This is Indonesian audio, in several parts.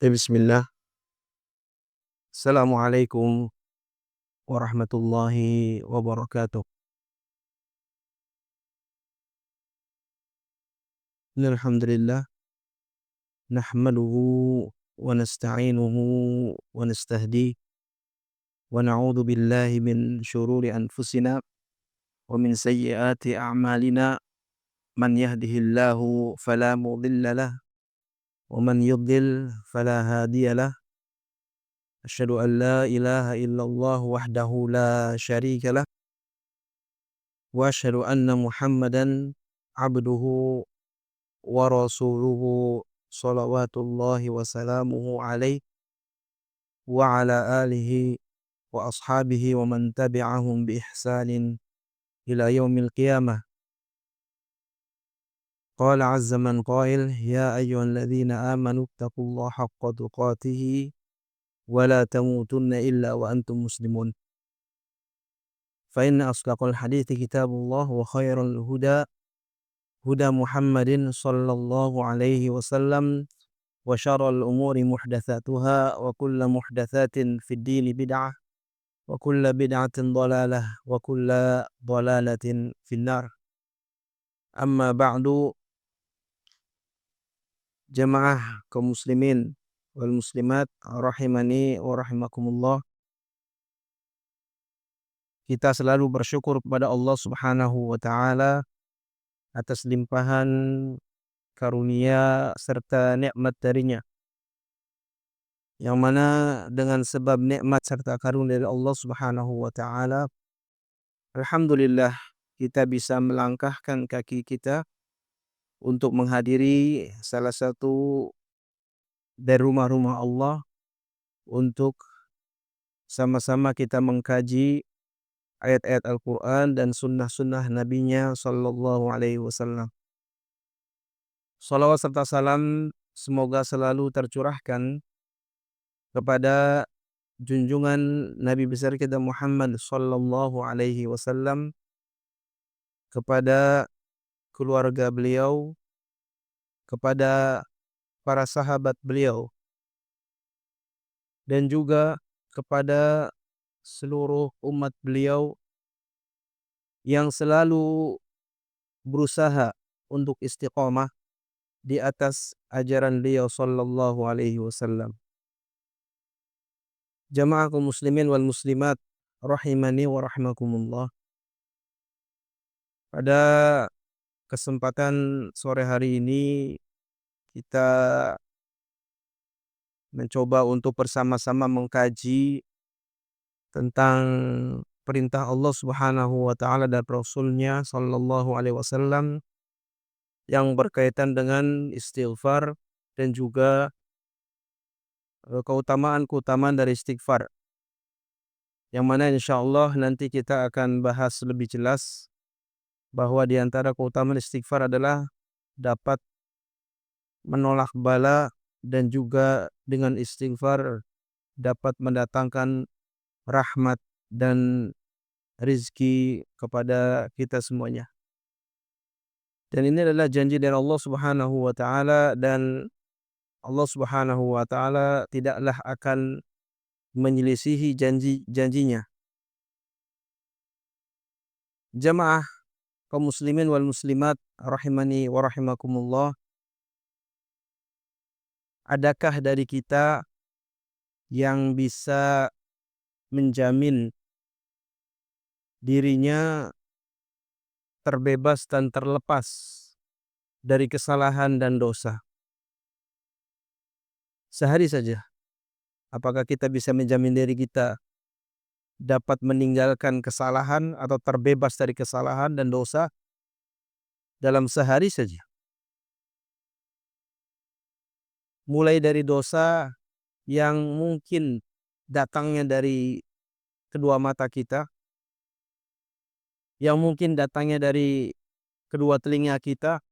Bismillah. Assalamualaikum warahmatullahi wabarakatuh. Innal hamdalillah nahmaduhu wa nasta'inuhu wa nastahdihi wa na'udzu billahi min syururi anfusina wa min sayyiati a'malina. Man yahdihillahu fala mudilla lahu wa man yudlil fala hadiya lahu. Asyhadu an la ilaha illallah wahdahu la syarika lah wa asyhadu anna Muhammadan abduhu wa rasuluhu salawatullahi wa salamuhu alaihi wa ala alihi wa ashabihi wa man tabi'ahum bi ihsanin ila yaumil qiyamah. Qala azza man qail ya ayyuhalladzina amanu taqullaha haqqa tuqatih wa la tamutunna illa wa antum muslimun. Fa inna asdaqal hadithi kitabullah wa khairal huda huda Muhammadin sallallahu alaihi wasallam wa syarrul umuri muhdatsatuha wa kullu muhdatsatin fid dini bid'ah wa kullu bid'atin dhalalah wa kullu dhalalatin finnar. Amma ba'du, jamaah kaum muslimin wal muslimat rahimani wa rahimakumullah. Kita selalu bersyukur kepada Allah Subhanahu wa taala atas limpahan karunia serta nikmat darinya, yang mana dengan sebab nikmat serta karunia dari Allah Subhanahu wa taala, alhamdulillah kita bisa melangkahkan kaki kita untuk menghadiri salah satu dari rumah-rumah Allah untuk sama-sama kita mengkaji ayat-ayat Al-Quran dan sunnah-sunnah Nabi-Nya Sallallahu Alaihi Wasallam. Salawat serta salam semoga selalu tercurahkan kepada junjungan Nabi besar kita Muhammad Sallallahu Alaihi Wasallam, kepada keluarga beliau, kepada para sahabat beliau, dan juga kepada seluruh umat beliau yang selalu berusaha untuk istiqomah di atas ajaran beliau sallallahu alaihi wasallam. Jamaah kaum muslimin wal muslimat rahimani wa rahimakumullah. Pada kesempatan sore hari ini kita mencoba untuk bersama-sama mengkaji tentang perintah Allah Subhanahu wa taala dan Rasulnya sallallahu alaihi wasallam yang berkaitan dengan istighfar dan juga keutamaan-keutamaan dari istighfar, yang mana insyaallah nanti kita akan bahas lebih jelas bahwa di antara keutamaan istighfar adalah dapat menolak bala dan juga dengan istighfar dapat mendatangkan rahmat dan rizki kepada kita semuanya. Dan ini adalah janji dari Allah Subhanahu wa taala, dan Allah Subhanahu wa taala tidaklah akan menyelisihi janjinya. Jamaah kaum muslimin wal muslimat rahimani wa rahimakumullah, adakah dari kita yang bisa menjamin dirinya terbebas dan terlepas dari kesalahan dan dosa? Sehari saja, apakah kita bisa menjamin diri kita dapat meninggalkan kesalahan atau terbebas dari kesalahan dan dosa dalam sehari saja? Mulai dari dosa yang mungkin datangnya dari kedua mata kita, yang mungkin datangnya dari kedua telinga kita,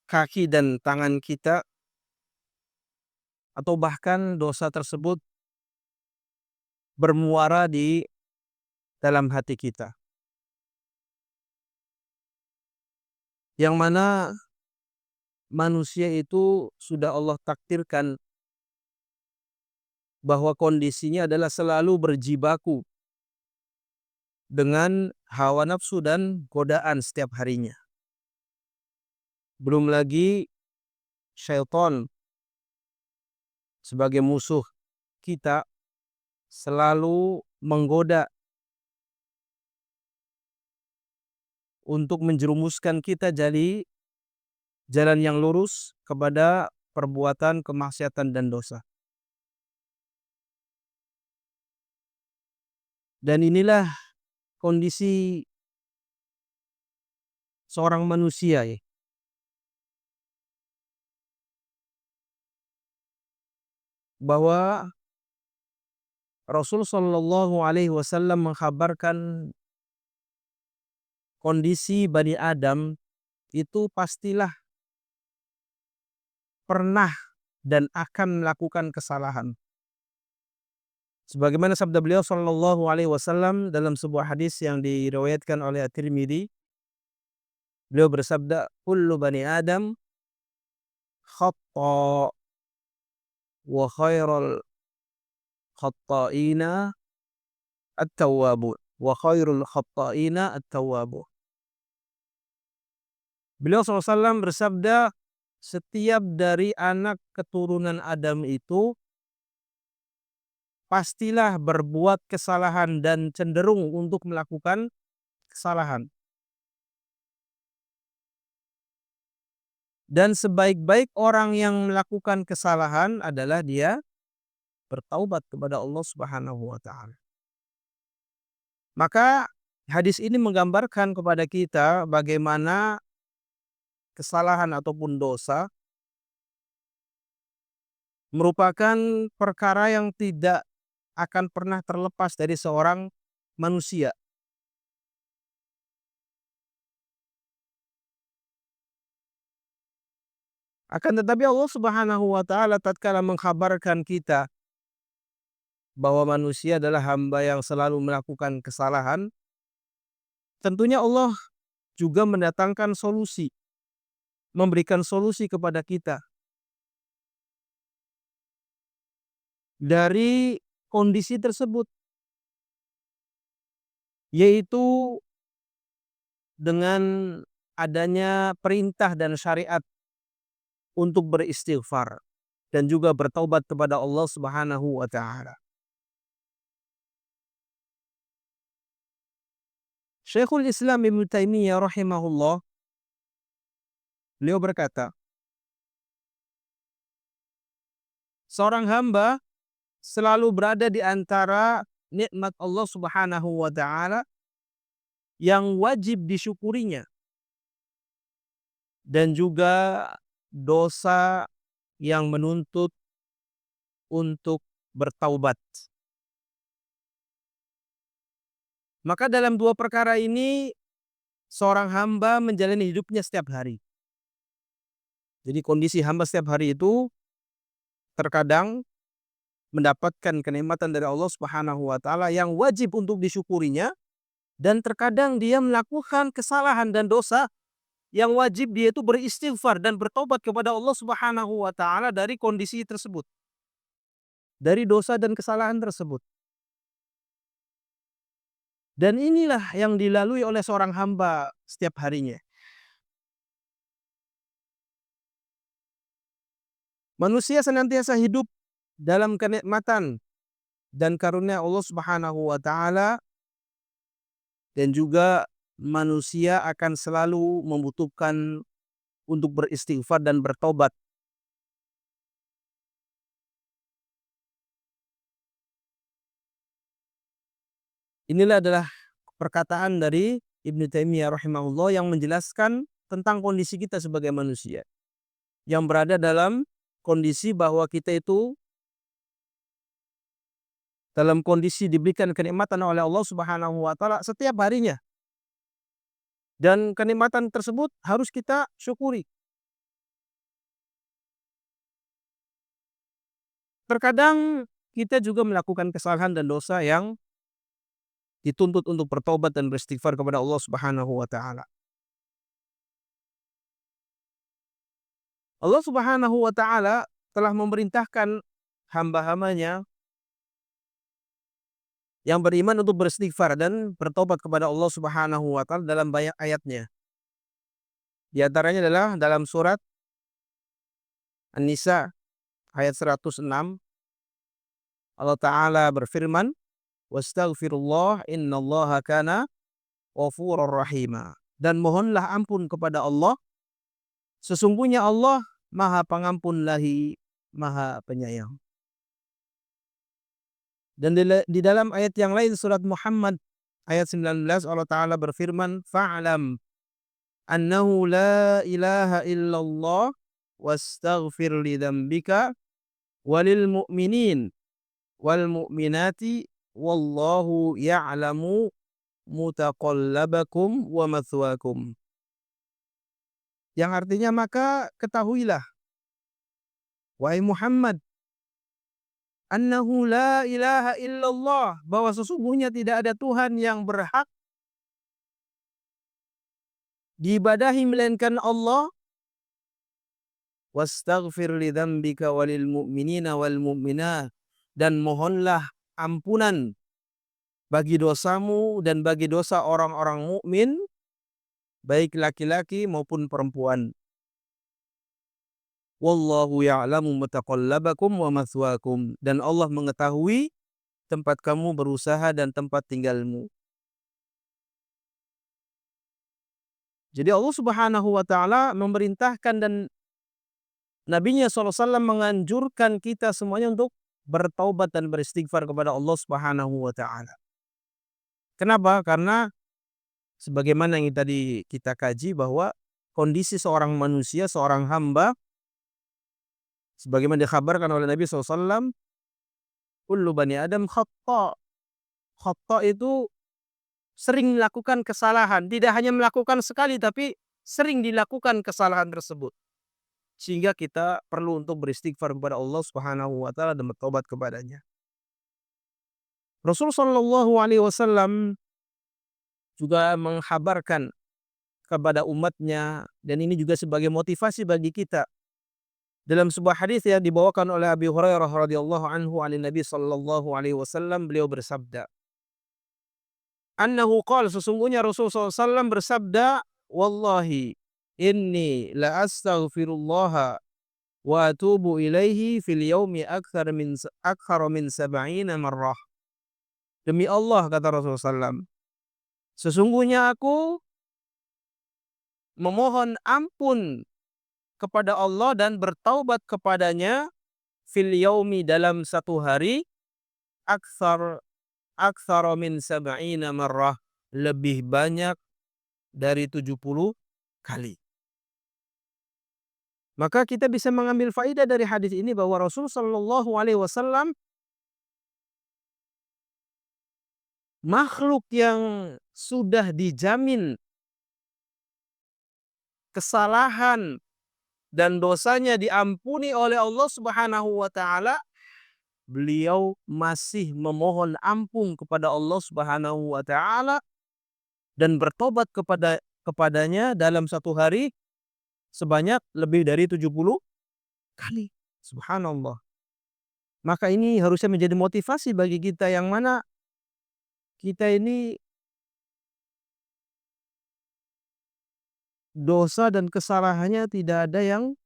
kaki dan tangan kita, atau bahkan dosa tersebut bermuara di dalam hati kita, yang mana manusia itu sudah Allah takdirkan bahwa kondisinya adalah selalu berjibaku dengan hawa nafsu dan godaan setiap harinya. Belum lagi syaitan sebagai musuh kita selalu menggoda untuk menjerumuskan kita jadi jalan yang lurus kepada perbuatan kemaksiatan dan dosa. Dan inilah kondisi seorang manusia ya, bahwa Rasul Shallallahu Alaihi Wasallam mengkhabarkan kondisi Bani Adam itu pastilah pernah dan akan melakukan kesalahan. Sebagaimana sabda beliau Shallallahu Alaihi Wasallam dalam sebuah hadis yang diriwayatkan oleh At-Tirmidzi, beliau bersabda, "Kullu bani Adam khata wa khairul khata'ina at-tawwabun wa khairul khata'ina at-tawwabun." Beliau SAW bersabda, setiap dari anak keturunan Adam itu pastilah berbuat kesalahan dan cenderung untuk melakukan kesalahan. Dan sebaik-baik orang yang melakukan kesalahan adalah dia bertaubat kepada Allah Subhanahu wa taala. Maka hadis ini menggambarkan kepada kita bagaimana kesalahan ataupun dosa merupakan perkara yang tidak akan pernah terlepas dari seorang manusia. Akan tetapi Allah Subhanahu wa taala tatkala mengkhabarkan kita bahwa manusia adalah hamba yang selalu melakukan kesalahan, tentunya Allah juga mendatangkan solusi, memberikan solusi kepada kita dari kondisi tersebut, yaitu dengan adanya perintah dan syariat untuk beristighfar dan juga bertaubat kepada Allah Subhanahu wa taala. Syekhul Islam Ibnu Taimiyah rahimahullah, beliau berkata, seorang hamba selalu berada di antara nikmat Allah Subhanahu wa taala yang wajib disyukurinya dan juga dosa yang menuntut untuk bertaubat. Maka dalam dua perkara ini seorang hamba menjalani hidupnya setiap hari. Jadi kondisi hamba setiap hari itu terkadang mendapatkan kenikmatan dari Allah Subhanahu wa taala yang wajib untuk disyukurinya, dan terkadang dia melakukan kesalahan dan dosa yang wajib dia itu beristighfar dan bertobat kepada Allah Subhanahu wa taala dari kondisi tersebut, dari dosa dan kesalahan tersebut. Dan inilah yang dilalui oleh seorang hamba setiap harinya. Manusia senantiasa hidup dalam kenikmatan dan karunia Allah Subhanahu wa taala, dan juga manusia akan selalu membutuhkan untuk beristighfar dan bertobat. Inilah adalah perkataan dari Ibnu Taimiyah rahimahullah yang menjelaskan tentang kondisi kita sebagai manusia yang berada dalam kondisi bahwa kita itu dalam kondisi diberikan kenikmatan oleh Allah Subhanahu wa taala setiap harinya, dan kenikmatan tersebut harus kita syukuri. Terkadang kita juga melakukan kesalahan dan dosa yang dituntut untuk bertobat dan beristighfar kepada Allah Subhanahu wa taala. Allah Subhanahu wa taala telah memerintahkan hamba-hambanya yang beriman untuk beristighfar dan bertobat kepada Allah Subhanahu wa taala dalam banyak ayatnya. Di antaranya adalah dalam surat An-Nisa ayat 106, Allah taala berfirman, "Wastaghfirullah innallaha kana ghafurur rahima." Dan mohonlah ampun kepada Allah, sesungguhnya Allah Maha Pengampun lagi Maha Penyayang. Dan di dalam ayat yang lain surat Muhammad ayat 19 Allah taala berfirman, "Fa'lam annahu la ilaha illallah wastaghfir li dzambika walil mu'minin wal mu'minati wallahu ya'lamu mutaqallabakum wa mathwaakum." Yang artinya, maka ketahuilah wahai Muhammad, annahu la ilaha illallah, bahwa sesungguhnya tidak ada Tuhan yang berhak diibadahi melainkan Allah. Wastaghfir li dzambika walil mu'minina wal mu'minat, dan mohonlah ampunan bagi dosamu dan bagi dosa orang-orang mukmin, baik laki-laki maupun perempuan. Wallahu ya'lamu mutaqallabakum wa mathwaakum, dan Allah mengetahui tempat kamu berusaha dan tempat tinggalmu. Jadi Allah Subhanahu wa taala memerintahkan dan Nabinya SAW menganjurkan kita semuanya untuk bertaubat dan beristighfar kepada Allah Subhanahu wa taala. Kenapa? Karena sebagaimana yang tadi kita kaji bahwa kondisi seorang manusia, seorang hamba, sebagaimana dikhabarkan oleh Nabi SAW, kullu bani Adam khata'. Khata' itu sering melakukan kesalahan. Tidak hanya melakukan sekali, tapi sering dilakukan kesalahan tersebut. Sehingga kita perlu untuk beristighfar kepada Allah Subhanahu wa taala dan bertobat kepadanya. Rasul sallallahu alaihi wasallam juga menghabarkan kepada umatnya, dan ini juga sebagai motivasi bagi kita. Dalam sebuah hadis yang dibawakan oleh Abi Hurairah radhiyallahu anhu an Nabi sallallahu alaihi wasallam, beliau bersabda, annahu qala, sesungguhnya Rasul sallallahu alaihi wasallam bersabda, wallahi inni la astaghfirullah wa atubu ilaihi fil yaumi akthar min sab'ina marrah. Demi Allah, kata Rasulullah SAW, sesungguhnya aku memohon ampun kepada Allah dan bertaubat kepadanya fil yaumi, dalam satu hari, akthar min sab'ina marrah, lebih banyak dari 70 kali. Maka kita bisa mengambil faidah dari hadis ini bahwa Rasul sallallahu alaihi wasallam makhluk yang sudah dijamin kesalahan dan dosanya diampuni oleh Allah Subhanahu wa taala, beliau masih memohon ampun kepada Allah Subhanahu wa taala dan bertobat kepadanya dalam satu hari sebanyak lebih dari 70 kali. Subhanallah. Maka ini harusnya menjadi motivasi bagi kita, yang mana kita ini dosa dan kesalahannya tidak ada yang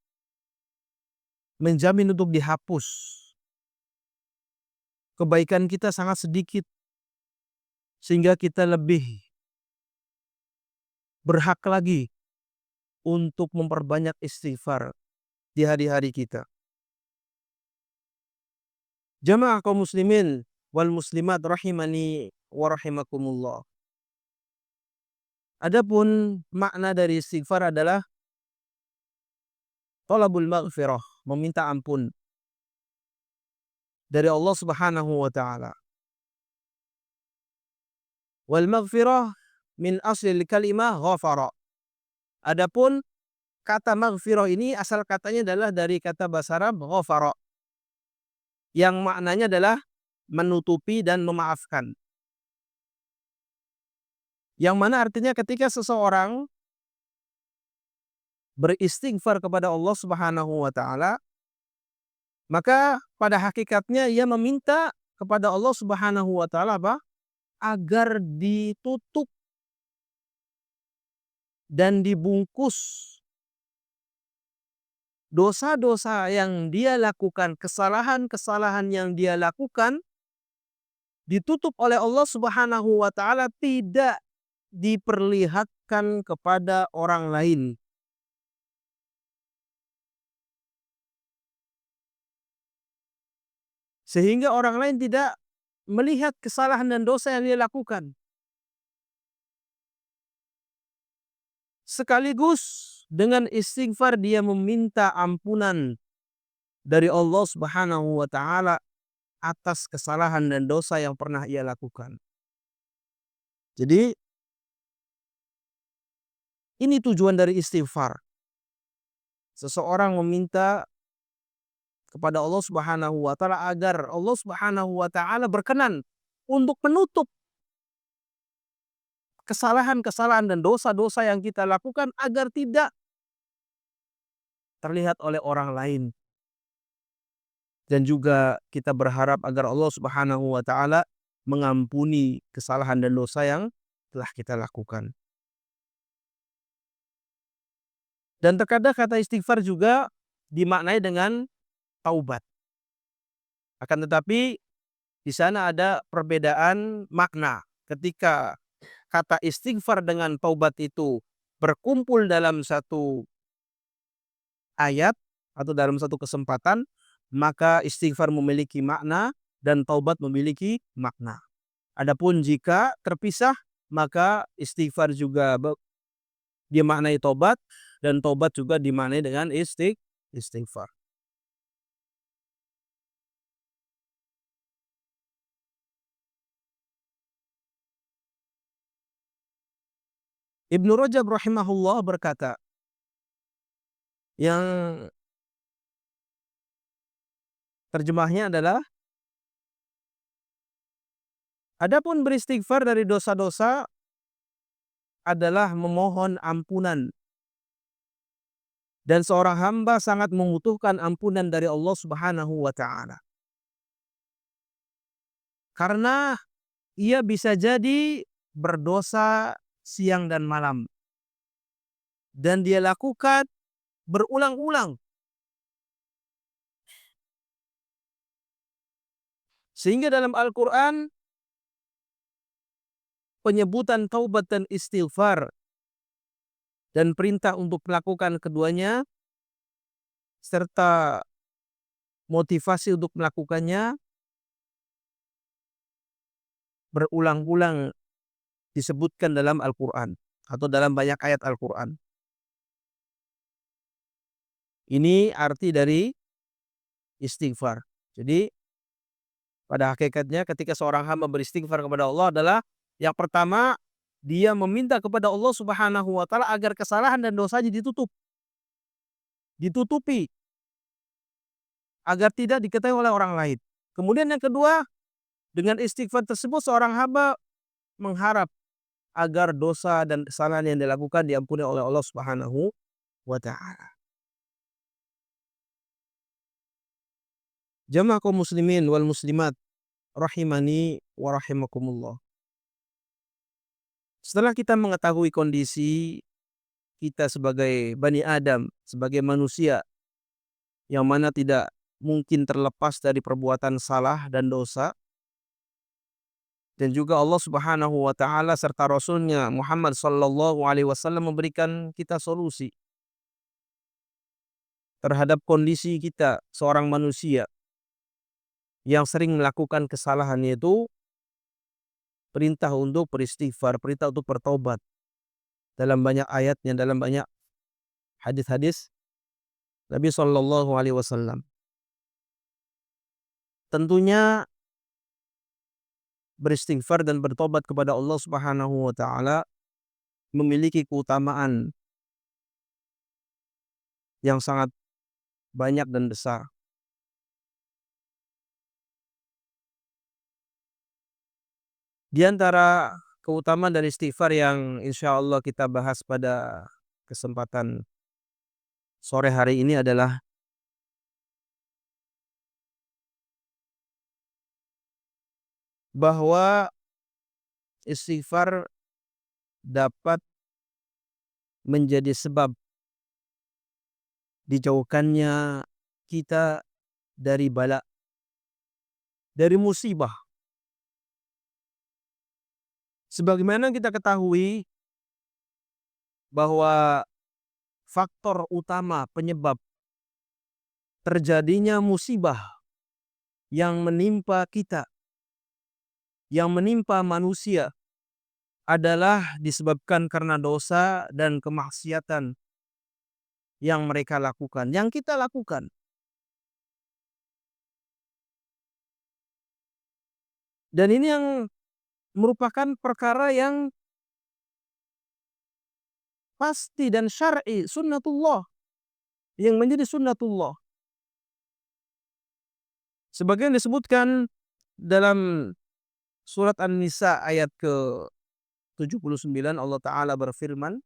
menjamin untuk dihapus. Kebaikan kita sangat sedikit, sehingga kita lebih berhak lagi untuk memperbanyak istighfar di hari-hari kita. Jamaah kaum muslimin wal muslimat rahimani wa rahimakumullah. Adapun makna dari istighfar adalah talabul maghfirah, meminta ampun dari Allah Subhanahu wa taala. Wal maghfirah min aslil kalimah ghafara. Adapun kata maghfirah ini asal katanya adalah dari kata bahasa Arab ghafara, yang maknanya adalah menutupi dan memaafkan. Yang mana artinya ketika seseorang beristighfar kepada Allah Subhanahu wa taala, maka pada hakikatnya ia meminta kepada Allah Subhanahu wa taala apa? Agar ditutup dan dibungkus dosa-dosa yang dia lakukan, kesalahan-kesalahan yang dia lakukan, ditutup oleh Allah Subhanahu wa taala, tidak diperlihatkan kepada orang lain. Sehingga orang lain tidak melihat kesalahan dan dosa yang dia lakukan. Sekaligus dengan istighfar dia meminta ampunan dari Allah Subhanahu wa taala atas kesalahan dan dosa yang pernah ia lakukan. Jadi ini tujuan dari istighfar. Seseorang meminta kepada Allah Subhanahu wa taala agar Allah Subhanahu wa taala berkenan untuk menutup kesalahan-kesalahan dan dosa-dosa yang kita lakukan agar tidak terlihat oleh orang lain. Dan juga kita berharap agar Allah Subhanahu wa taala mengampuni kesalahan dan dosa yang telah kita lakukan. Dan terkadang kata istighfar juga dimaknai dengan taubat. Akan tetapi di sana ada perbedaan makna. Ketika kata istighfar dengan taubat itu berkumpul dalam satu ayat atau dalam satu kesempatan, maka istighfar memiliki makna dan taubat memiliki makna. Adapun jika terpisah, maka istighfar juga dimaknai taubat dan taubat juga dimaknai dengan istighfar. Ibnu Rajab rahimahullah berkata, yang terjemahnya adalah, adapun beristighfar dari dosa-dosa adalah memohon ampunan, dan seorang hamba sangat membutuhkan ampunan dari Allah Subhanahu wa taala. Karena ia bisa jadi berdosa siang dan malam, dan dia lakukan berulang-ulang. Sehingga dalam Al-Quran penyebutan taubat dan istighfar dan perintah untuk melakukan keduanya serta motivasi untuk melakukannya berulang-ulang disebutkan dalam Al-Quran atau dalam banyak ayat Al-Quran. Ini arti dari istighfar. Jadi pada hakikatnya ketika seorang hamba beristighfar kepada Allah adalah yang pertama, dia meminta kepada Allah Subhanahu wa taala agar kesalahan dan dosanya ditutupi agar tidak diketahui oleh orang lain. Kemudian yang kedua, dengan istighfar tersebut seorang hamba mengharap agar dosa dan kesalahan yang dilakukan diampuni oleh Allah Subhanahu wa taala. Jamaah kaum muslimin wal muslimat rahimani wa rahimakumullah. Setelah kita mengetahui kondisi kita sebagai Bani Adam, sebagai manusia yang mana tidak mungkin terlepas dari perbuatan salah dan dosa, dan juga Allah Subhanahu wa taala serta Rasulnya Muhammad sallallahu alaihi wasallam memberikan kita solusi terhadap kondisi kita seorang manusia yang sering melakukan kesalahan, yaitu perintah untuk beristighfar, perintah untuk bertobat dalam banyak ayatnya, dalam banyak hadis-hadis Nabi sallallahu alaihi wasallam. Tentunya beristighfar dan bertobat kepada Allah Subhanahu wa taala memiliki keutamaan yang sangat banyak dan besar. Di antara keutamaan dari istighfar yang insya Allah kita bahas pada kesempatan sore hari ini adalah bahwa istighfar dapat menjadi sebab dijauhkannya kita dari bala, dari musibah. Sebagaimana kita ketahui bahwa faktor utama penyebab terjadinya musibah yang menimpa kita, yang menimpa manusia adalah disebabkan karena dosa dan kemaksiatan yang mereka lakukan, yang kita lakukan. Dan ini yang merupakan perkara yang pasti dan syar'i, sunnatullah, yang menjadi sunnatullah. Sebagaimana disebutkan dalam surat An-Nisa ayat ke-79, Allah Ta'ala berfirman,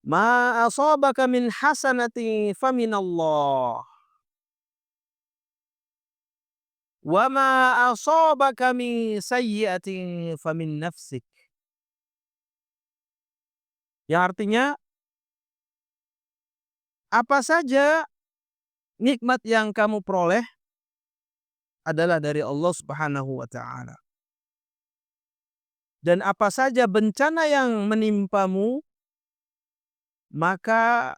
"Ma asabaka min hasanati faminallah, wa ma asabaka min sayyi'atin famin nafsik." Yang artinya, apa saja nikmat yang kamu peroleh adalah dari Allah Subhanahu wa Ta'ala. Dan apa saja bencana yang menimpamu, maka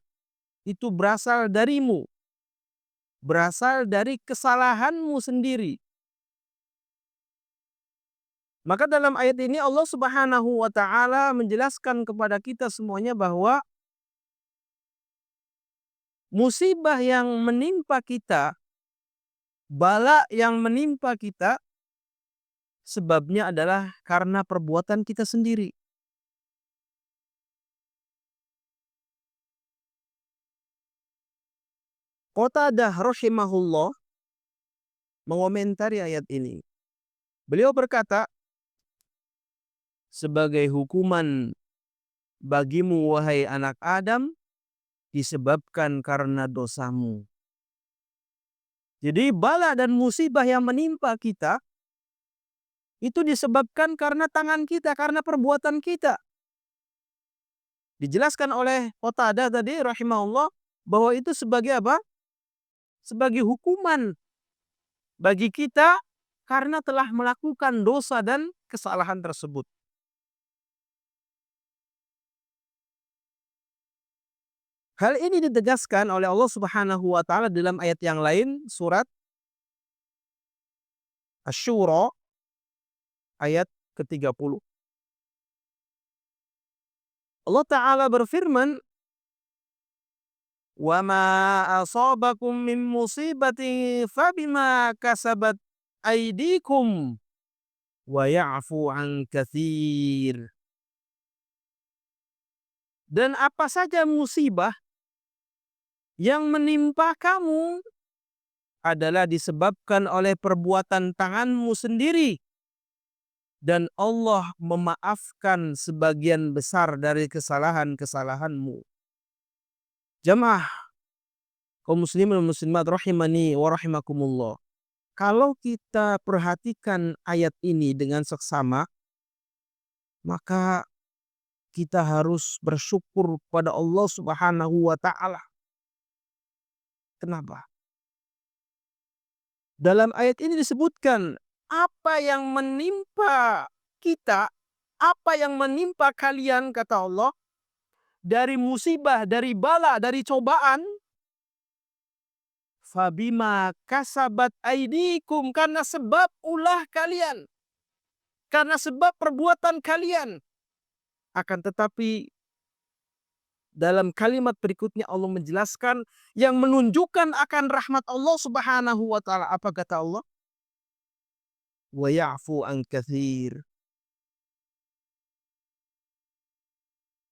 itu berasal darimu, berasal dari kesalahanmu sendiri. Maka dalam ayat ini Allah Subhanahu wa Ta'ala menjelaskan kepada kita semuanya bahwa musibah yang menimpa kita, bala yang menimpa kita, sebabnya adalah karena perbuatan kita sendiri. Qatadah rahimahullah mengomentari ayat ini. Beliau berkata, sebagai hukuman bagimu wahai anak Adam, disebabkan karena dosamu. Jadi bala dan musibah yang menimpa kita itu disebabkan karena tangan kita, karena perbuatan kita. Dijelaskan oleh Qatadah tadi rahimahullah bahwa itu sebagai apa? Sebagai hukuman bagi kita karena telah melakukan dosa dan kesalahan tersebut. Hal ini ditegaskan oleh Allah Subhanahu wa Ta'ala dalam ayat yang lain, surat Asy-Syura ayat ke-30. Allah Ta'ala berfirman, "Wa ma asabakum min musibatin fabima kasabat aydikum wa ya'fu an katsir." Dan apa saja musibah yang menimpa kamu adalah disebabkan oleh perbuatan tanganmu sendiri. Dan Allah memaafkan sebagian besar dari kesalahan-kesalahanmu. Jamaah kaum muslimin dan muslimat rahimani wa rahimakumullah. Kalau kita perhatikan ayat ini dengan seksama, maka kita harus bersyukur pada Allah Subhanahu wa Ta'ala. Kenapa? Dalam ayat ini disebutkan apa yang menimpa kita, apa yang menimpa kalian, kata Allah, dari musibah, dari bala, dari cobaan, fabima kasabat aidikum, karena sebab ulah kalian, karena sebab perbuatan kalian. Akan tetapi dalam kalimat berikutnya Allah menjelaskan yang menunjukkan akan rahmat Allah Subhanahu wa Ta'ala. Apa kata Allah? Wa ya'fu an katsir.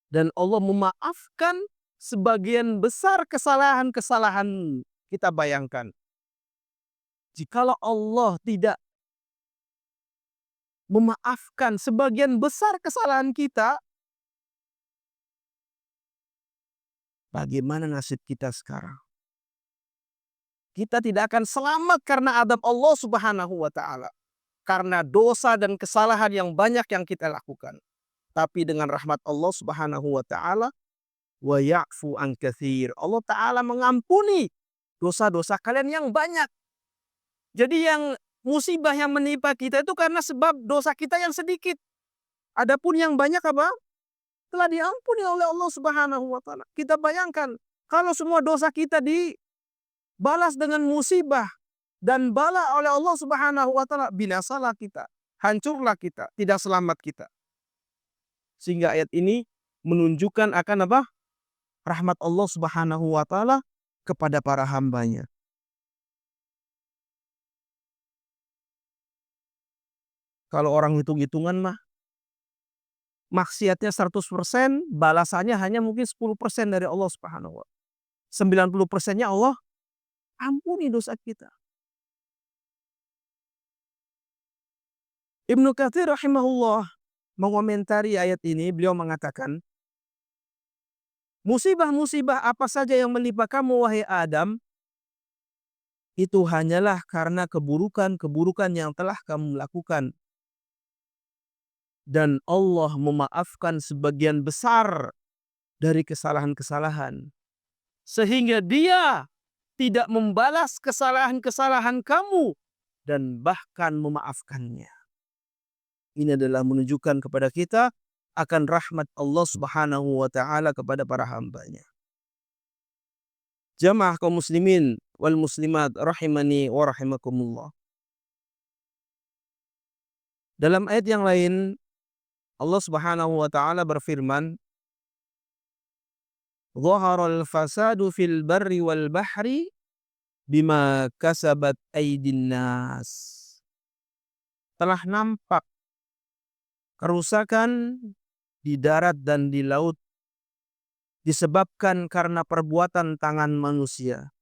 Dan Allah memaafkan sebagian besar kesalahan-kesalahan. Kita bayangkan, jikalau Allah tidak memaafkan sebagian besar kesalahan kita, Bagaimana nasib kita sekarang? Kita tidak akan selamat karena adab Allah Subhanahu wa taala. Karena dosa dan kesalahan yang banyak yang kita lakukan. Tapi dengan rahmat Allah Subhanahu wa taala, wa ya'fu an katsir. Allah taala mengampuni dosa-dosa kalian yang banyak. Jadi yang musibah yang menimpa kita itu karena sebab dosa kita yang sedikit. Adapun yang banyak apa? Telah diampuni oleh Allah Subhanahu wa taala. Kita bayangkan kalau semua dosa kita dibalas dengan musibah dan bala oleh Allah Subhanahu wa taala, binasalah kita, hancurlah kita, tidak selamat kita. Sehingga ayat ini menunjukkan akan apa? Rahmat Allah Subhanahu wa taala kepada para hambanya. Kalau orang hitung-hitungan mah maksiatnya 100%, balasannya hanya mungkin 10% dari Allah Subhanahu wa taala. 90%-nya Allah ampuni dosa kita. Ibnu Katsir rahimahullah mengomentari ayat ini, beliau mengatakan, musibah-musibah apa saja yang menimpa kamu wahai Adam, itu hanyalah karena keburukan-keburukan yang telah kamu lakukan. Dan Allah memaafkan sebagian besar dari kesalahan-kesalahan. Sehingga Dia tidak membalas kesalahan-kesalahan kamu dan bahkan memaafkannya. Ini adalah menunjukkan kepada kita akan rahmat Allah Subhanahu wa taala kepada para hambanya. Jamaah kaum muslimin wal muslimat rahimani wa rahimakumullah. Dalam ayat yang lain Allah Subhanahu wa taala berfirman, "Dhaharal fasadu fil barri wal bahri bima kasabat aydin nas." Telah nampak kerusakan di darat dan di laut disebabkan karena perbuatan tangan manusia.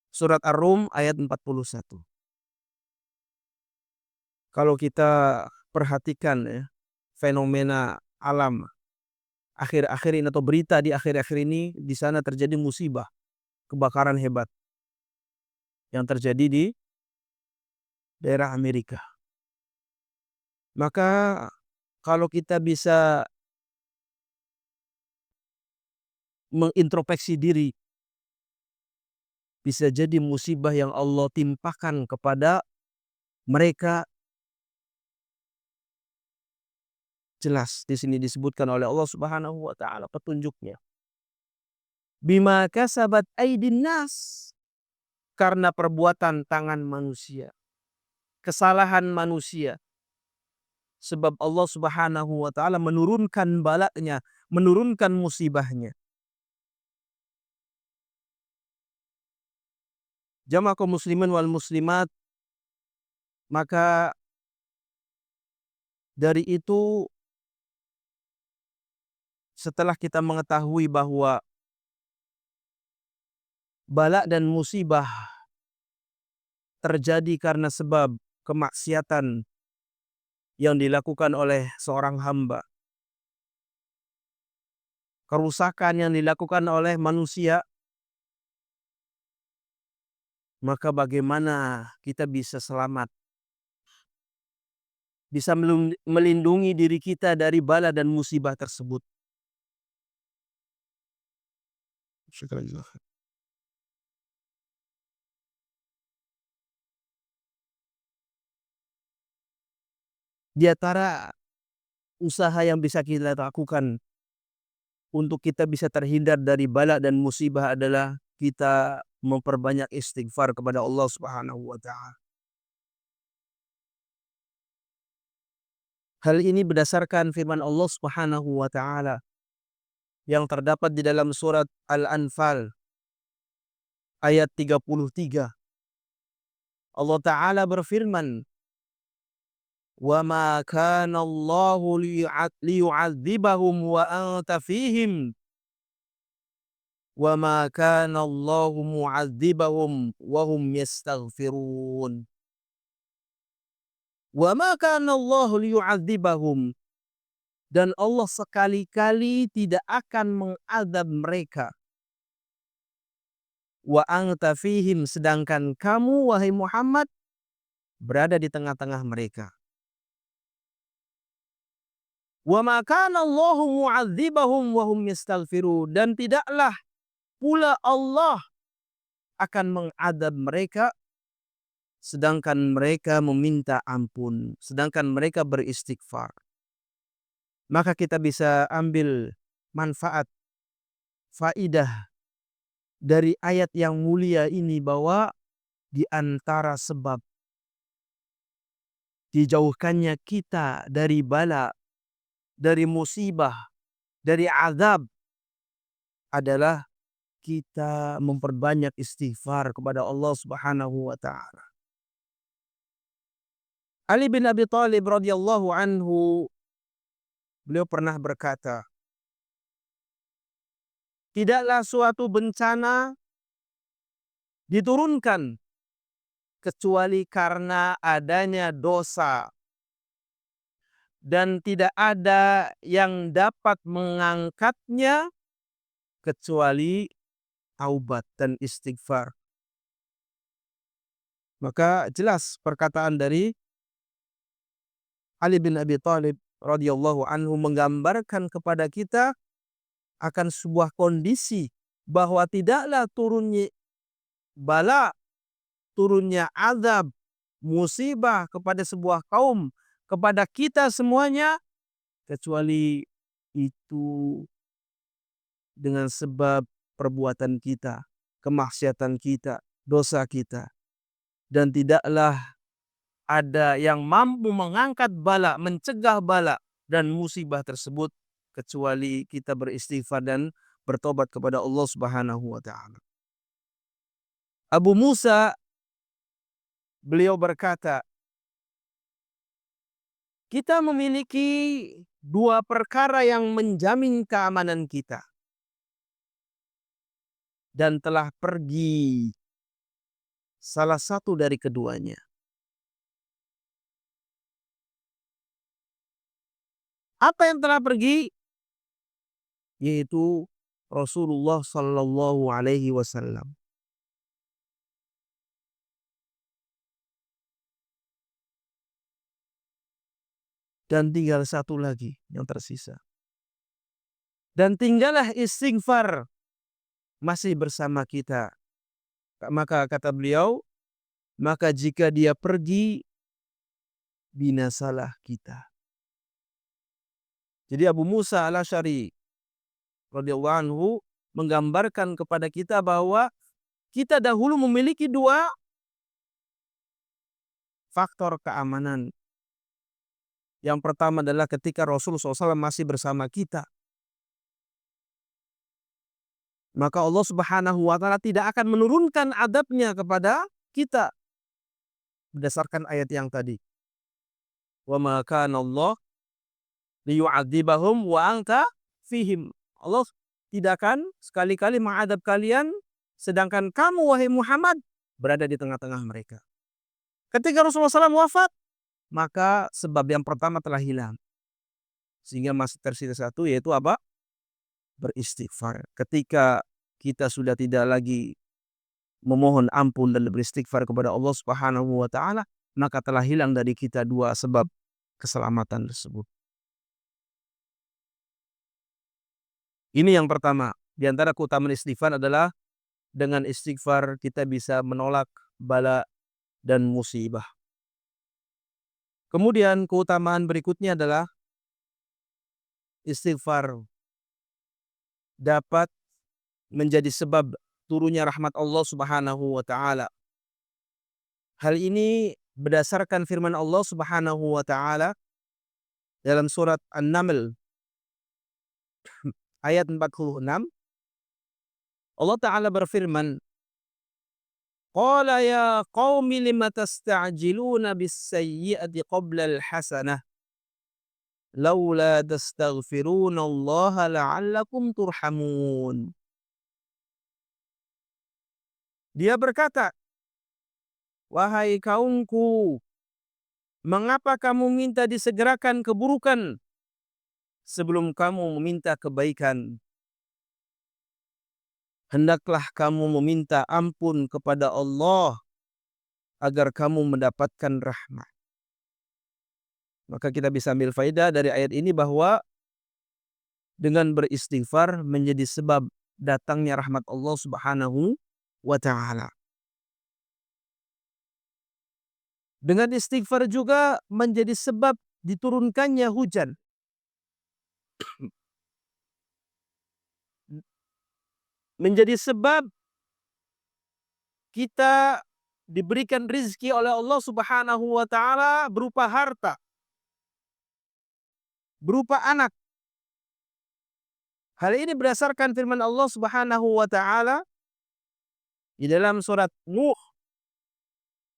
Surat Ar-Rum ayat 41. Kalau kita perhatikan ya, fenomena alam akhir-akhir ini atau berita di akhir-akhir ini, di sana terjadi musibah, kebakaran hebat yang terjadi di daerah Amerika. Maka kalau kita bisa mengintrospeksi diri, bisa jadi musibah yang Allah timpakan kepada mereka. Jelas di sini disebutkan oleh Allah Subhanahu wa taala petunjuknya. Bima kasabat aydin nas, karena perbuatan tangan manusia, kesalahan manusia. Sebab Allah Subhanahu wa taala menurunkan balanya, menurunkan musibahnya. Jamaah kaum muslimin wal muslimat, maka dari itu setelah kita mengetahui bahwa bala dan musibah terjadi karena sebab kemaksiatan yang dilakukan oleh seorang hamba, kerusakan yang dilakukan oleh manusia, maka bagaimana kita bisa selamat, bisa melindungi diri kita dari bala dan musibah tersebut. Di antara usaha yang bisa kita lakukan untuk kita bisa terhindar dari bala dan musibah adalah kita memperbanyak istighfar kepada Allah Subhanahu wa taala. Hal ini berdasarkan firman Allah Subhanahu wa taala yang terdapat di dalam surat Al-Anfal ayat 33. Allah taala berfirman, "Wa ma kana Allahu liyu'adzibahum wa anta fihim wa ma kana Allahu mu'adzibahum wa hum yastaghfirun." Wa ma kana Allahu liyu'adzibahum, Dan Allah sekali-kali tidak akan mengadab mereka. Wa anta fihim, sedangkan kamu wahai Muhammad berada di tengah-tengah mereka. Wa ma kana Allahu mu'adzibahum wa hum yastaghfirun, dan tidaklah pula Allah akan mengadab mereka sedangkan mereka meminta ampun, sedangkan mereka beristighfar. Maka kita bisa ambil manfaat, faidah dari ayat yang mulia ini bahwa di antara sebab dijauhkannya kita dari bala, dari musibah, dari azab adalah kita memperbanyak istighfar kepada Allah Subhanahu wa taala. Ali bin Abi Thalib radhiyallahu anhu, beliau pernah berkata, tidaklah suatu bencana diturunkan kecuali karena adanya dosa, dan tidak ada yang dapat mengangkatnya kecuali taubat dan istighfar. Maka jelas perkataan dari Ali bin Abi Thalib radhiyallahu anhu menggambarkan kepada kita akan sebuah kondisi bahwa tidaklah turunnya bala, turunnya azab, musibah kepada sebuah kaum, kepada kita semuanya, kecuali itu dengan sebab perbuatan kita, kemaksiatan kita, dosa kita. Dan tidaklah ada yang mampu mengangkat bala, mencegah bala dan musibah tersebut kecuali kita beristighfar dan bertobat kepada Allah Subhanahu wa taala. Abu Musa, beliau berkata, kita memiliki dua perkara yang menjamin keamanan kita dan telah pergi salah satu dari keduanya. Apa yang telah pergi? Yaitu Rasulullah sallallahu alaihi wasallam. Dan tinggal satu lagi yang tersisa. Dan tinggallah istighfar masih bersama kita. Maka kata beliau, maka jika dia pergi, binasalah kita. Jadi Abu Musa al-Asy'ari radhiyallahu anhu menggambarkan kepada kita bahwa kita dahulu memiliki dua faktor keamanan. Yang pertama adalah ketika Rasulullah SAW masih bersama kita, maka Allah Subhanahu wa taala tidak akan menurunkan adabnya kepada kita berdasarkan ayat yang tadi. Wa ma kana Allah liyu'adzibahum wa anta fihim. Allah tidak akan sekali-kali mengadab kalian sedangkan kamu wahai Muhammad berada di tengah-tengah mereka. Ketika Rasulullah SAW wafat, maka sebab yang pertama telah hilang. Sehingga masih tersisa satu, yaitu apa? Beristighfar. Ketika kita sudah tidak lagi memohon ampun dan beristighfar kepada Allah Subhanahu wa taala, maka telah hilang dari kita dua sebab keselamatan tersebut. Ini yang pertama. Di antara keutamaan istighfar adalah dengan istighfar kita bisa menolak bala dan musibah. Kemudian keutamaan berikutnya adalah istighfar dapat menjadi sebab turunnya rahmat Allah Subhanahu wa taala. Hal ini berdasarkan firman Allah Subhanahu wa taala dalam surat An-Naml ayat 46. Allah taala berfirman, qala ya qaumi lima tasta'jiluna bis-sayyi'ati qabla al-hasanah laula tastaghfiruna Allah la'allakum turhamun. Dia berkata, wahai kaumku, mengapa kamu minta disegerakan keburukan sebelum kamu meminta kebaikan, hendaklah kamu meminta ampun kepada Allah agar kamu mendapatkan rahmat. Maka kita bisa ambil faedah dari ayat ini bahwa dengan beristighfar menjadi sebab datangnya rahmat Allah Subhanahu wa taala. Dengan istighfar juga menjadi sebab diturunkannya hujan. Menjadi sebab kita diberikan rizki oleh Allah Subhanahu wa taala berupa harta, berupa anak. Hal ini berdasarkan firman Allah Subhanahu wa taala di dalam surat Nuh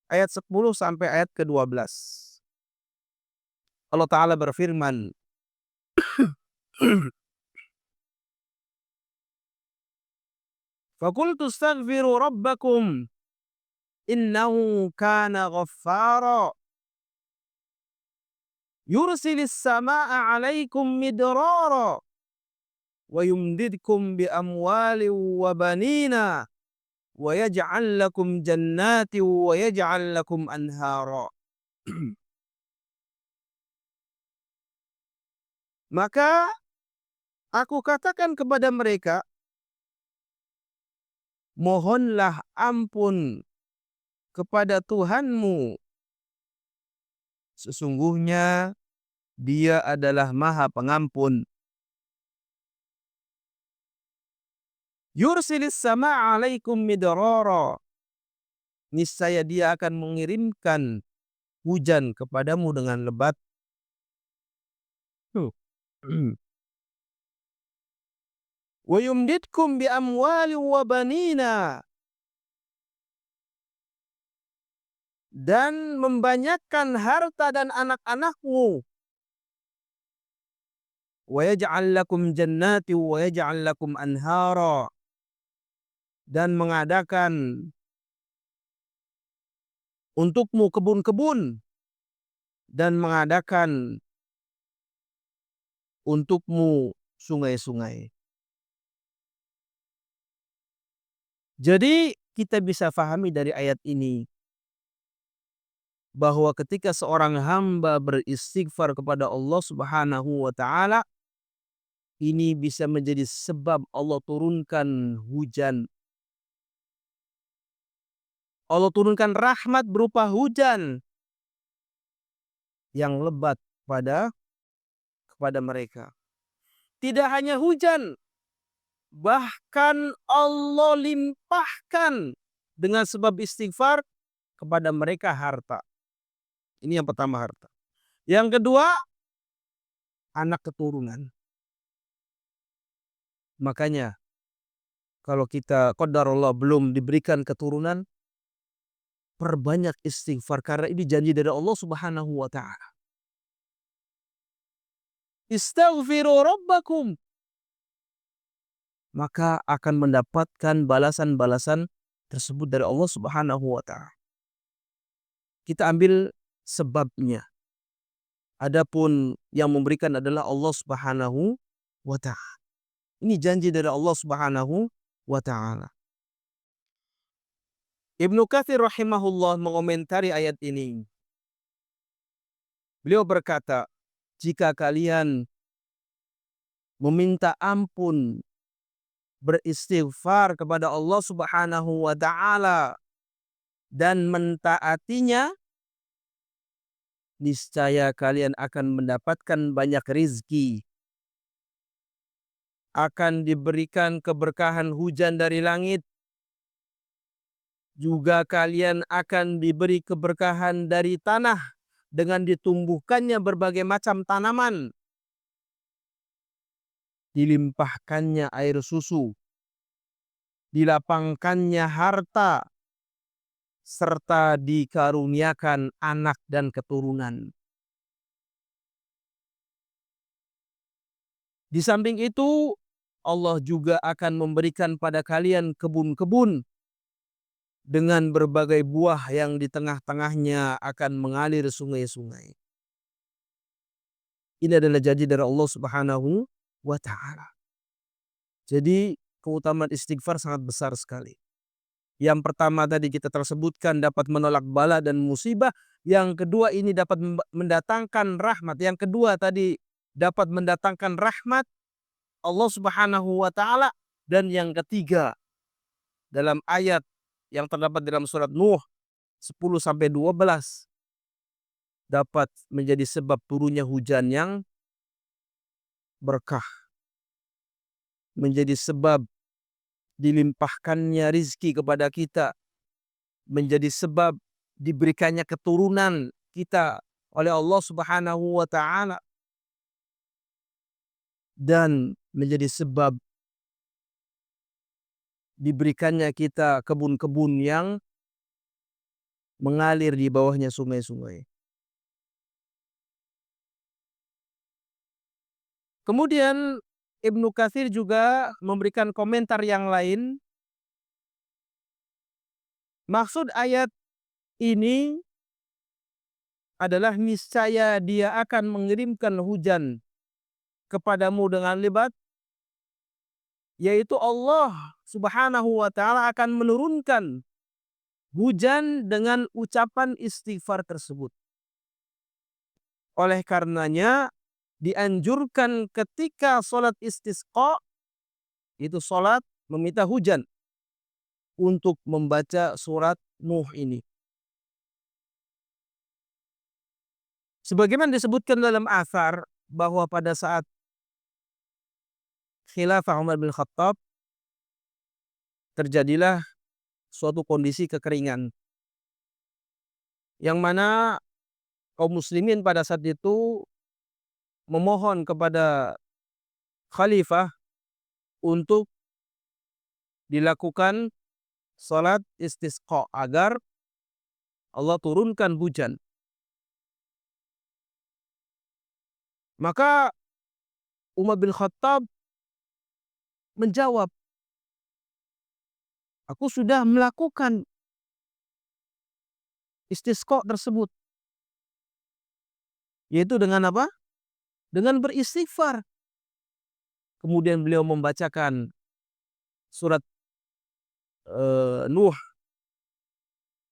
ayat 10 sampai ayat ke-12. Allah taala berfirman, "Faqultu astaghfiru rabbakum innahu kana ghaffara yursilis samaa'a 'alaikum midrara wa yumdidkum bi amwalin wa banina wa yaj'al lakum jannatin wa yaj'al lakum anhara." Maka aku katakan kepada mereka, mohonlah ampun kepada Tuhanmu. Sesungguhnya Dia adalah Maha Pengampun. Yursilis sama alaikum midrara. Niscaya Dia akan mengirimkan hujan kepadamu dengan lebat. Wa yumdidkum bi amwali wa banina. Dan membanyakkan harta dan anak-anakmu. Wa yaj'al lakum jannati wa yaj'al lakum anhara. Dan mengadakan untukmu kebun-kebun dan mengadakan untukmu sungai-sungai. Jadi kita bisa fahami dari ayat ini bahwa ketika seorang hamba beristighfar kepada Allah Subhanahu wa taala, ini bisa menjadi sebab Allah turunkan hujan. Allah turunkan rahmat berupa hujan yang lebat kepada mereka. Tidak hanya hujan, bahkan Allah limpahkan dengan sebab istighfar kepada mereka harta. Ini yang pertama, harta. Yang kedua, anak keturunan. Makanya kalau kita qadarullah belum diberikan keturunan, perbanyak istighfar karena ini janji dari Allah Subhanahu wa taala. Istaghfiru rabbakum, maka akan mendapatkan balasan-balasan tersebut dari Allah Subhanahu wa taala. Kita ambil sebabnya. Adapun yang memberikan adalah Allah Subhanahu wa taala. Ini janji dari Allah Subhanahu wa taala. Ibnu Katsir rahimahullah mengomentari ayat ini. Beliau berkata, jika kalian meminta ampun, beristighfar kepada Allah Subhanahu wa taala dan mentaatinya, niscaya kalian akan mendapatkan banyak rizki. Akan diberikan keberkahan hujan dari langit. Juga kalian akan diberi keberkahan dari tanah dengan ditumbuhkannya berbagai macam tanaman. Dilimpahkannya air susu. Dilapangkannya harta. Serta dikaruniakan anak dan keturunan. Di samping itu, Allah juga akan memberikan pada kalian kebun-kebun dengan berbagai buah yang di tengah-tengahnya akan mengalir sungai-sungai. Ini adalah janji dari Allah Subhanahu wa taala. Jadi keutamaan istighfar sangat besar sekali. Yang pertama tadi kita tersebutkan dapat menolak bala dan musibah, yang kedua ini dapat mendatangkan rahmat, yang kedua tadi dapat mendatangkan rahmat Allah Subhanahu wa taala, dan yang ketiga dalam ayat yang terdapat dalam surat Nuh 10 sampai 12 dapat menjadi sebab turunnya hujan yang berkah, menjadi sebab dilimpahkannya rizki kepada kita, menjadi sebab diberikannya keturunan kita oleh Allah Subhanahu wa taala, dan menjadi sebab diberikannya kita kebun-kebun yang mengalir di bawahnya sungai-sungai. Kemudian Ibnu Katsir juga memberikan komentar yang lain. Maksud ayat ini adalah niscaya Dia akan mengirimkan hujan kepadamu dengan lebat, yaitu Allah Subhanahu wa taala akan menurunkan hujan dengan ucapan istighfar tersebut. Oleh karenanya dianjurkan ketika sholat istisqa, itu sholat meminta hujan, untuk membaca surat Nuh ini. Sebagaimana disebutkan dalam athar bahwa pada saat khilafah Umar bin Khattab terjadilah suatu kondisi kekeringan, yang mana kaum muslimin pada saat itu memohon kepada khalifah untuk dilakukan salat istisqa agar Allah turunkan hujan. Maka Umar bin Khattab menjawab, aku sudah melakukan istisqa tersebut. Yaitu dengan apa? Dengan beristighfar. Kemudian beliau membacakan surat Nuh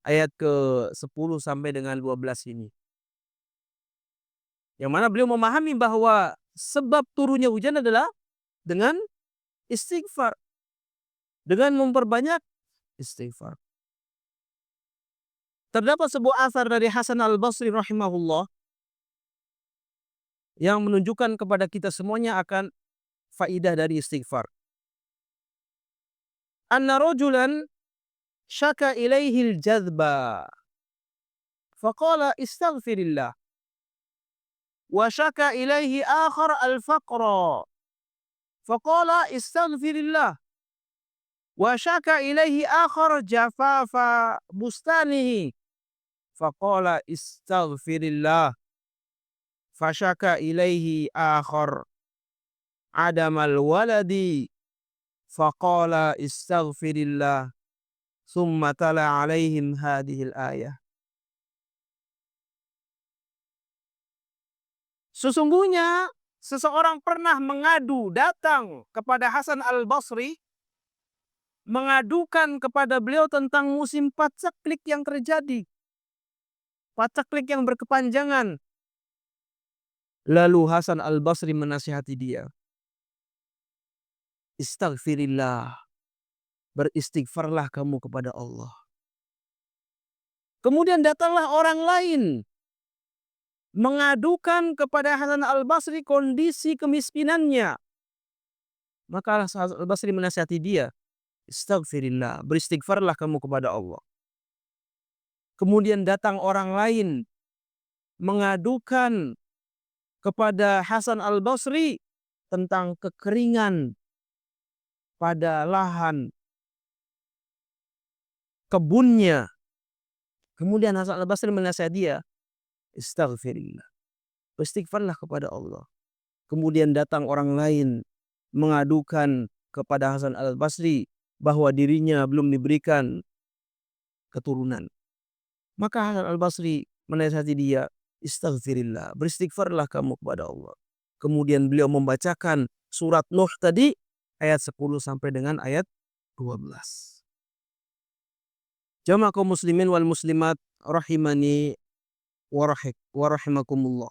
ayat ke-10 sampai dengan 12 ini. Yang mana beliau memahami bahwa sebab turunnya hujan adalah dengan istighfar. Dengan memperbanyak istighfar. Terdapat sebuah asar dari Hasan al-Basri rahimahullah yang menunjukkan kepada kita semuanya akan faidah dari istighfar. Anna rajulan syaka ilaihi al-jadba faqala istaghfirillah wa syaka ilaihi akhar al-faqra faqala istaghfirillah wa syaka ilaihi akhar jafafa bustanihi faqala istaghfirillah fasyaka ilaihi akhar adamal waladi faqala istaghfirillah summa tala alaihim hadhil ayah. Sesungguhnya seseorang pernah mengadu datang kepada Hasan al-Basri, mengadukan kepada beliau tentang musim paceklik yang terjadi. Paceklik yang berkepanjangan. Lalu Hasan al-Basri menasihati dia, istaghfirillah, beristighfarlah kamu kepada Allah. Kemudian datanglah orang lain mengadukan kepada Hasan al-Basri kondisi kemiskinannya. Maka Hasan al-Basri menasihati dia, istaghfirillah, beristighfarlah kamu kepada Allah. Kemudian datang orang lain mengadukan kepada Hasan al-Basri tentang kekeringan pada lahan kebunnya. Kemudian Hasan al-Basri menasihati dia, istaghfirillah, beristighfarlah kepada Allah. Kemudian datang orang lain mengadukan kepada Hasan al-Basri bahwa dirinya belum diberikan keturunan. Maka Hasan al-Basri menasihati dia, Istaghfirillah, beristighfarlah kamu kepada Allah. Kemudian beliau membacakan surat Nuh tadi ayat 10 sampai dengan ayat 12. Jamaah kaum muslimin wal muslimat rahimani wa rahimakumullah.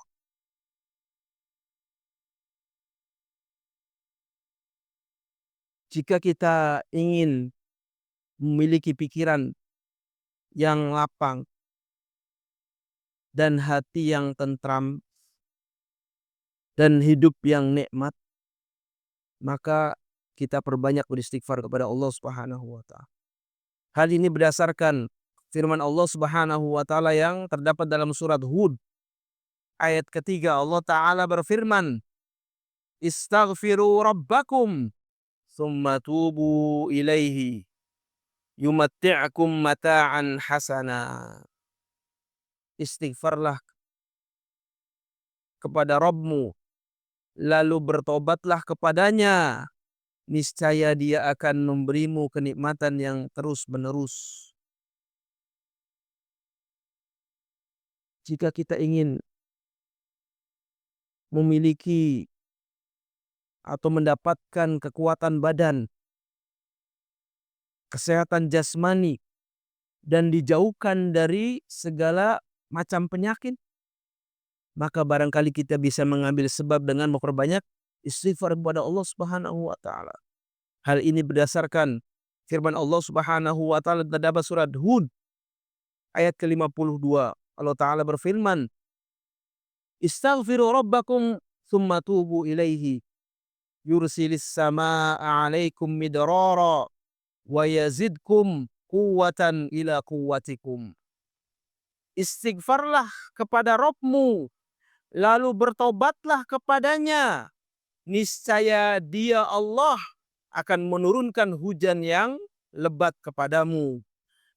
Jika kita ingin memiliki pikiran yang lapang dan hati yang tentram dan hidup yang nikmat, maka kita perbanyak beristighfar kepada Allah Subhanahu wa taala. Hal ini berdasarkan firman Allah Subhanahu wa taala yang terdapat dalam surat Hud ayat ketiga. Allah taala berfirman, "Istaghfiru rabbakum tsumma tubu ilaihi yumatti'kum mata'an hasana." Istighfarlah kepada Rabbmu, lalu bertobatlah kepadanya, niscaya dia akan memberimu kenikmatan yang terus-menerus. Jika kita ingin memiliki atau mendapatkan kekuatan badan, kesehatan jasmani, dan dijauhkan dari segala macam penyakit, maka barangkali kita bisa mengambil sebab dengan memperbanyak istighfar kepada Allah Subhanahu wa taala. Hal ini berdasarkan firman Allah Subhanahu wa taala terdapat surat Hud ayat ke-52. Allah taala berfirman, "Istaghfiru rabbakum tsumma tubu ilaihi yursilis samaa'a 'alaikum midrara wa yazidkum quwwatan ila quwwatikum." Istighfarlah kepada Rabbmu, lalu bertobatlah kepadanya, niscaya dia Allah akan menurunkan hujan yang lebat kepadamu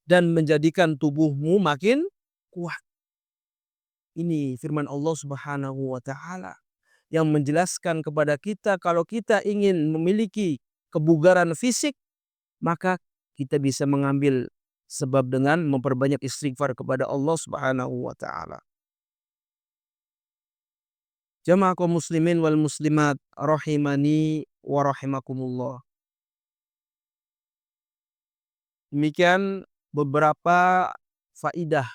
dan menjadikan tubuhmu makin kuat. Ini firman Allah Subhanahu wa taala yang menjelaskan kepada kita kalau kita ingin memiliki kebugaran fisik, maka kita bisa mengambil sebab dengan memperbanyak istighfar kepada Allah Subhanahu wa taala. Jamaah kaum muslimin wal muslimat rahimani wa rahimakumullah. Demikian beberapa faidah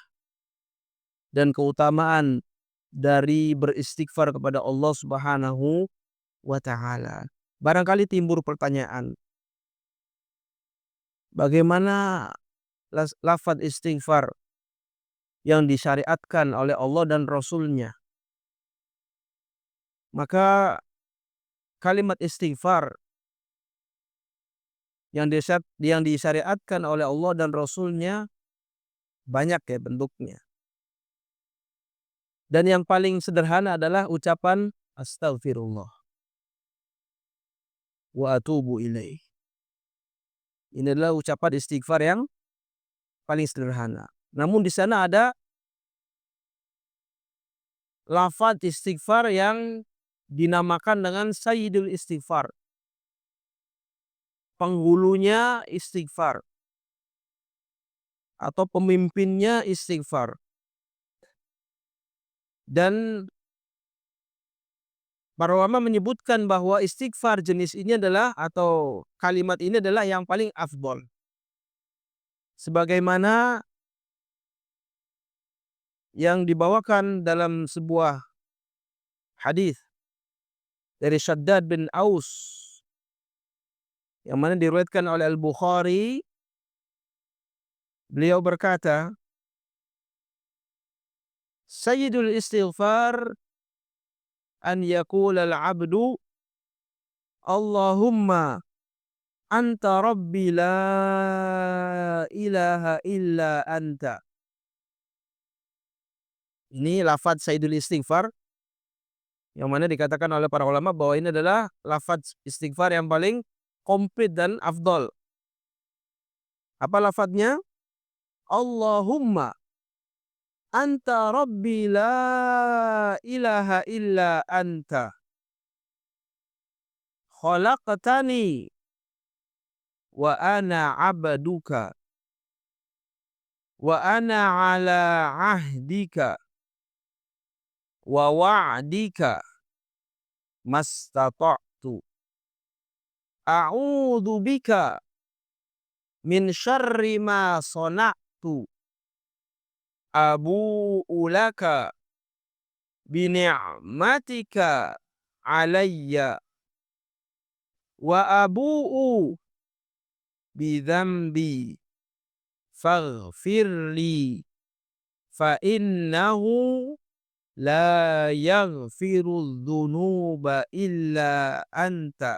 dan keutamaan dari beristighfar kepada Allah Subhanahu wa taala. Barangkali timbul pertanyaan, bagaimana lafaz istighfar yang disyariatkan oleh Allah dan Rasul-Nya? Maka kalimat istighfar yang disyariatkan oleh Allah dan Rasul-Nya banyak ya bentuknya. Dan yang paling sederhana adalah ucapan astagfirullah wa atubu ilaih. Ini adalah ucapan istighfar yang paling sederhana. Namun di sana ada lafaz istighfar yang dinamakan dengan sayyidul istighfar. Penghulunya istighfar atau pemimpinnya istighfar. Dan para ulama menyebutkan bahwa istighfar jenis ini adalah atau kalimat ini adalah yang paling afdol. Sebagaimana yang dibawakan dalam sebuah hadis dari Shaddad bin Aus yang mana diriwayatkan oleh Al-Bukhari, beliau berkata, "Sayyidul istighfar an yaqula al-'abdu Allahumma anta rabbi la ilaha illa anta." Ini lafaz sayyidul istighfar yang mana dikatakan oleh para ulama bahwa ini adalah lafaz istighfar yang paling komplit dan afdol. Apa lafadznya? Allahumma anta rabbi la ilaha illa anta khalaqtani wa ana abduka wa ana ala ahdika wa wa'dika mastata'tu. A'udzu bika min syarri ma sana'tu. Abu'u laka bi ni'matika alayya wa abu'u bi dzambi faghfirli fa innahu la yaghfiru dzunuba illa anta.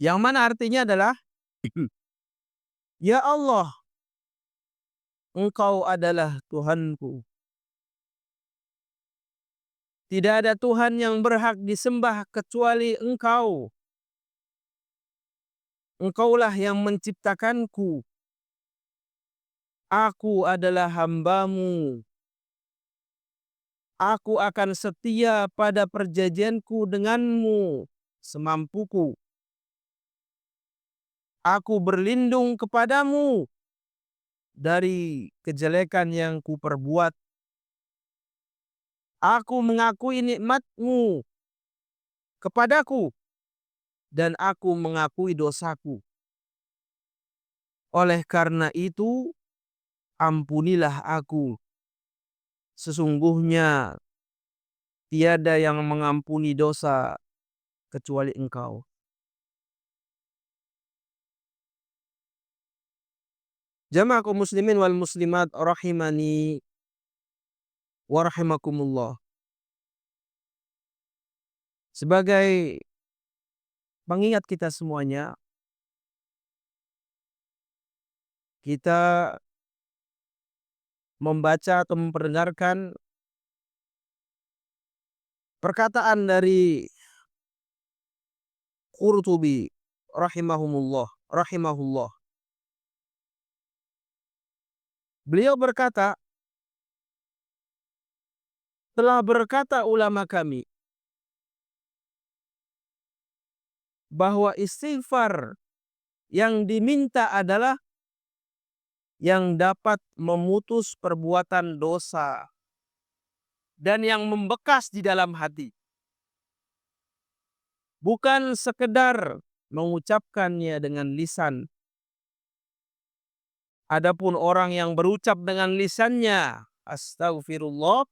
Yang mana artinya adalah, ya Allah, Engkau adalah Tuhanku. Tidak ada Tuhan yang berhak disembah kecuali Engkau. Engkaulah yang menciptakanku. Aku adalah hamba-Mu. Aku akan setia pada perjanjianku denganmu semampuku. Aku berlindung kepadamu dari kejelekan yang kuperbuat. Aku mengakui nikmat-Mu kepadaku dan aku mengakui dosaku. Oleh karena itu, ampunilah aku. Sesungguhnya tiada yang mengampuni dosa kecuali Engkau. Jamaah kaum muslimin wal muslimat rahimani wa rahimakumullah. Sebagai pengingat kita semuanya, kita membaca atau memperdengarkan perkataan dari Qurtubi rahimahullah. Beliau berkata, telah berkata ulama kami bahwa istighfar yang diminta adalah yang dapat memutus perbuatan dosa dan yang membekas di dalam hati. Bukan sekedar mengucapkannya dengan lisan. Adapun orang yang berucap dengan lisannya astagfirullah,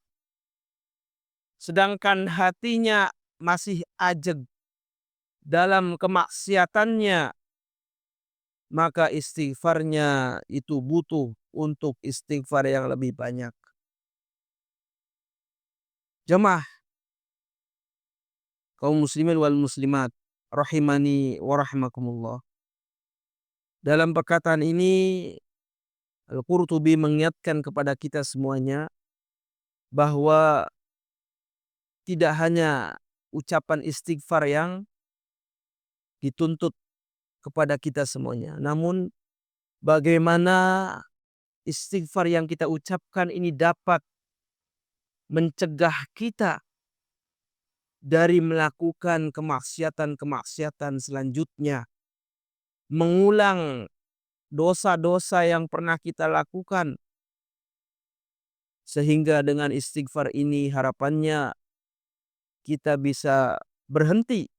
sedangkan hatinya masih ajeg dalam kemaksiatannya, maka istighfarnya itu butuh untuk istighfar yang lebih banyak. Jemaah kaum muslimin wal muslimat rahimani wa rahimakumullah. Dalam perkataan ini Al-Qurtubi mengingatkan kepada kita semuanya bahwa tidak hanya ucapan istighfar yang dituntut kepada kita semuanya, namun bagaimana istighfar yang kita ucapkan ini dapat mencegah kita dari melakukan kemaksiatan-kemaksiatan selanjutnya, mengulang dosa-dosa yang pernah kita lakukan, sehingga dengan istighfar ini harapannya kita bisa berhenti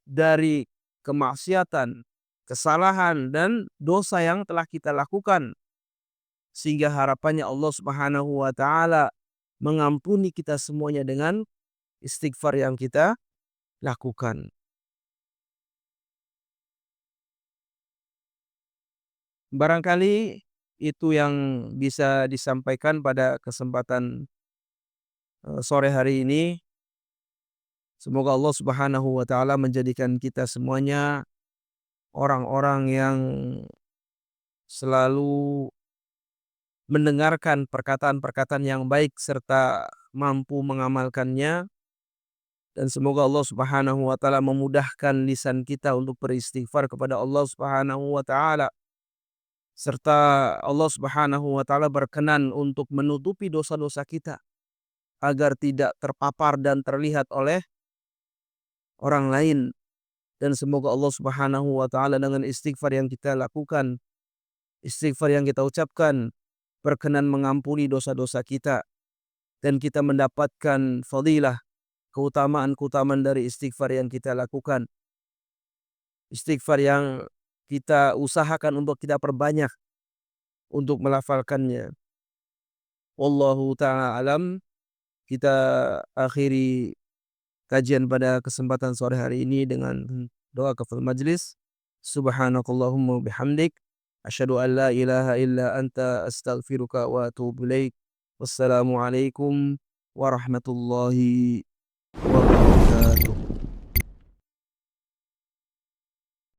dari kemaksiatan, kesalahan, dan dosa yang telah kita lakukan. Sehingga harapannya Allah Subhanahu wa Ta'ala mengampuni kita semuanya dengan istighfar yang kita lakukan. Barangkali itu yang bisa disampaikan pada kesempatan sore hari ini. Semoga Allah Subhanahu wa Ta'ala menjadikan kita semuanya orang-orang yang selalu mendengarkan perkataan-perkataan yang baik serta mampu mengamalkannya, dan semoga Allah Subhanahu wa Ta'ala memudahkan lisan kita untuk beristighfar kepada Allah Subhanahu wa Ta'ala, serta Allah Subhanahu wa Ta'ala berkenan untuk menutupi dosa-dosa kita agar tidak terpapar dan terlihat oleh orang lain. Dan semoga Allah Subhanahu wa Ta'ala dengan istighfar yang kita lakukan, istighfar yang kita ucapkan, berkenan mengampuni dosa-dosa kita dan kita mendapatkan fadilah, keutamaan-keutamaan dari istighfar yang kita lakukan. Istighfar yang kita usahakan untuk kita perbanyak untuk melafalkannya. Wallahu ta'ala alam. Kita akhiri kajian pada kesempatan sore hari ini dengan doa kafaratul majlis. Subhanakallahumma bihamdik asyhadu an la ilaha illa anta astaghfiruka wa atubu ilaik. Wassalamualaikum warahmatullahi wabarakatuh.